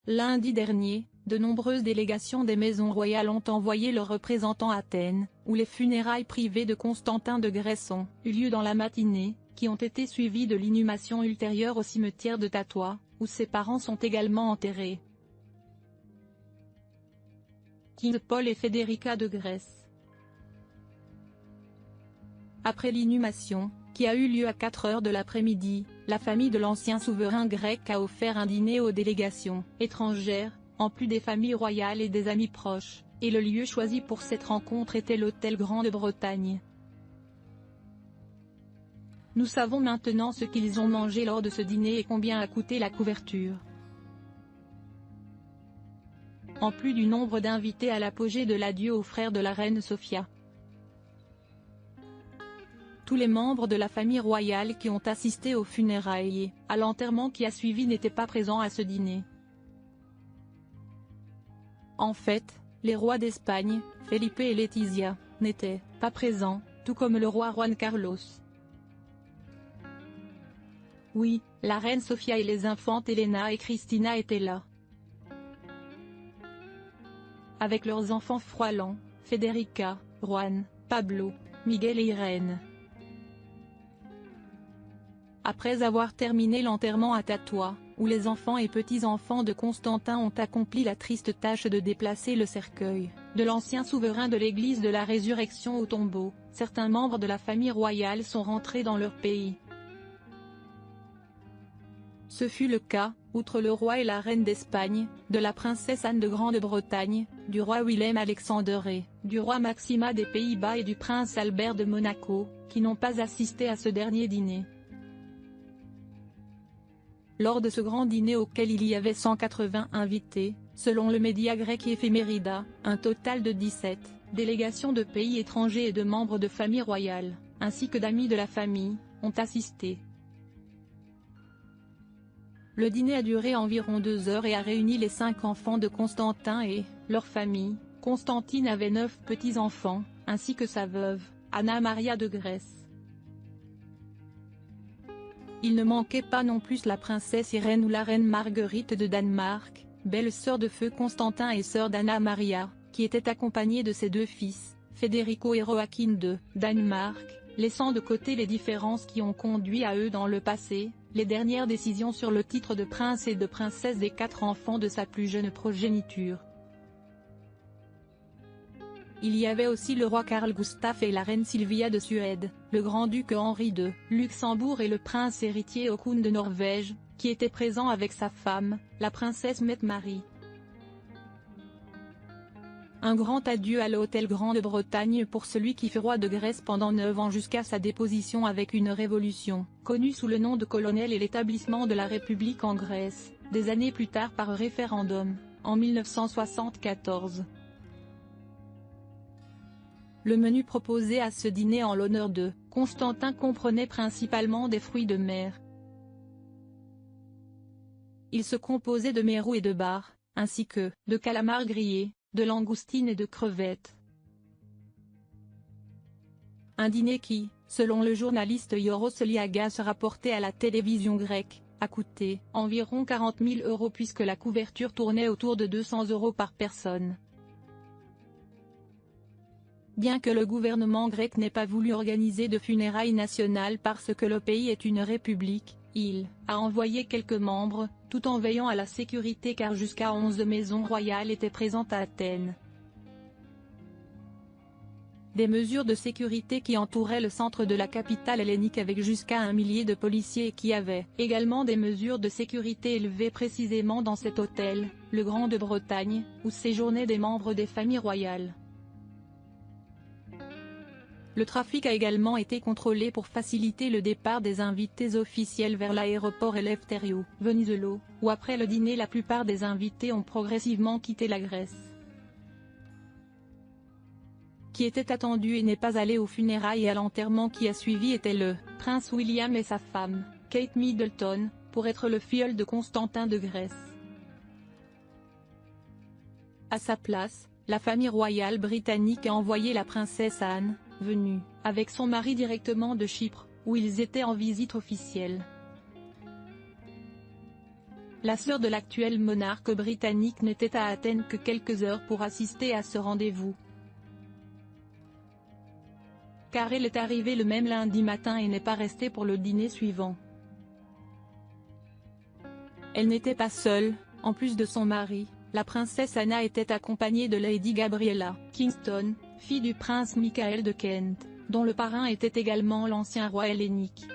Lundi dernier, de nombreuses délégations des maisons royales ont envoyé leurs représentants à Athènes, où les funérailles privées de Constantin de Grèce ont eu lieu dans la matinée, qui ont été suivies de l'inhumation ultérieure au cimetière de Tatois, où ses parents sont également enterrés. King Paul et Federica de Grèce. Après l'inhumation, qui a eu lieu à 4 heures de l'après-midi, la famille de l'ancien souverain grec a offert un dîner aux délégations étrangères, en plus des familles royales et des amis proches, et le lieu choisi pour cette rencontre était l'hôtel Grande-Bretagne. Nous savons maintenant ce qu'ils ont mangé lors de ce dîner et combien a coûté la couverture. En plus du nombre d'invités à l'apogée de l'adieu aux frères de la reine Sofia. Tous les membres de la famille royale qui ont assisté aux funérailles et à l'enterrement qui a suivi n'étaient pas présents à ce dîner. En fait, les rois d'Espagne, Felipe et Letizia, n'étaient pas présents, tout comme le roi Juan Carlos. Oui, la reine Sofia et les infantes Elena et Cristina étaient là. Avec leurs enfants Froilan, Federica, Juan, Pablo, Miguel et Irène. Après avoir terminé l'enterrement à Tatois, où les enfants et petits-enfants de Constantin ont accompli la triste tâche de déplacer le cercueil de l'ancien souverain de l'église de la Résurrection au tombeau, certains membres de la famille royale sont rentrés dans leur pays. Ce fut le cas, outre le roi et la reine d'Espagne, de la princesse Anne de Grande-Bretagne, du roi Willem-Alexander et du roi Maxima des Pays-Bas et du prince Albert de Monaco, qui n'ont pas assisté à ce dernier dîner. Lors de ce grand dîner auquel il y avait 180 invités, selon le média grec Ephemerida, un total de 17 délégations de pays étrangers et de membres de familles royales, ainsi que d'amis de la famille, ont assisté. Le dîner a duré environ 2 heures et a réuni les 5 enfants de Constantin et leur famille. Constantine avait 9 petits-enfants, ainsi que sa veuve, Anna Maria de Grèce. Il ne manquait pas non plus la princesse Irène ou la reine Marguerite de Danemark, belle-sœur de feu Constantin et sœur d'Anna Maria, qui était accompagnée de ses 2 fils, Federico et Joachim de Danemark, laissant de côté les différences qui ont conduit à eux dans le passé, les dernières décisions sur le titre de prince et de princesse des 4 enfants de sa plus jeune progéniture. Il y avait aussi le roi Carl Gustaf et la reine Sylvia de Suède, le grand-duc Henri de Luxembourg et le prince héritier Haakon de Norvège, qui étaient présents avec sa femme, la princesse Mette-Marie. Un grand adieu à l'hôtel Grande-Bretagne pour celui qui fut roi de Grèce pendant 9 ans jusqu'à sa déposition avec une révolution, connue sous le nom de colonel et l'établissement de la République en Grèce, des années plus tard par référendum, en 1974. Le menu proposé à ce dîner en l'honneur de Constantin comprenait principalement des fruits de mer. Il se composait de mérou et de bar, ainsi que de calamars grillés, de langoustines et de crevettes. Un dîner qui, selon le journaliste Yoros Liagas rapporté à la télévision grecque, a coûté environ 40 000 € puisque la couverture tournait autour de 200 € par personne. Bien que le gouvernement grec n'ait pas voulu organiser de funérailles nationales parce que le pays est une république, il a envoyé quelques membres, tout en veillant à la sécurité car jusqu'à 11 maisons royales étaient présentes à Athènes. Des mesures de sécurité qui entouraient le centre de la capitale hellénique avec jusqu'à 1 millier de policiers et qui avaient également des mesures de sécurité élevées précisément dans cet hôtel, le Grande-Bretagne, où séjournaient des membres des familles royales. Le trafic a également été contrôlé pour faciliter le départ des invités officiels vers l'aéroport Eleftheriou, Venizelos, où après le dîner la plupart des invités ont progressivement quitté la Grèce. Qui était attendu et n'est pas allé aux funérailles et à l'enterrement qui a suivi était le prince William et sa femme, Kate Middleton, pour être le filleul de Constantin de Grèce. À sa place, la famille royale britannique a envoyé la princesse Anne, venue, avec son mari directement de Chypre, où ils étaient en visite officielle. La sœur de l'actuel monarque britannique n'était à Athènes que quelques heures pour assister à ce rendez-vous. Car elle est arrivée le même lundi matin et n'est pas restée pour le dîner suivant. Elle n'était pas seule, en plus de son mari, la princesse Anna était accompagnée de Lady Gabriella Kingston, fille du prince Michael de Kent, dont le parrain était également l'ancien roi hellénique.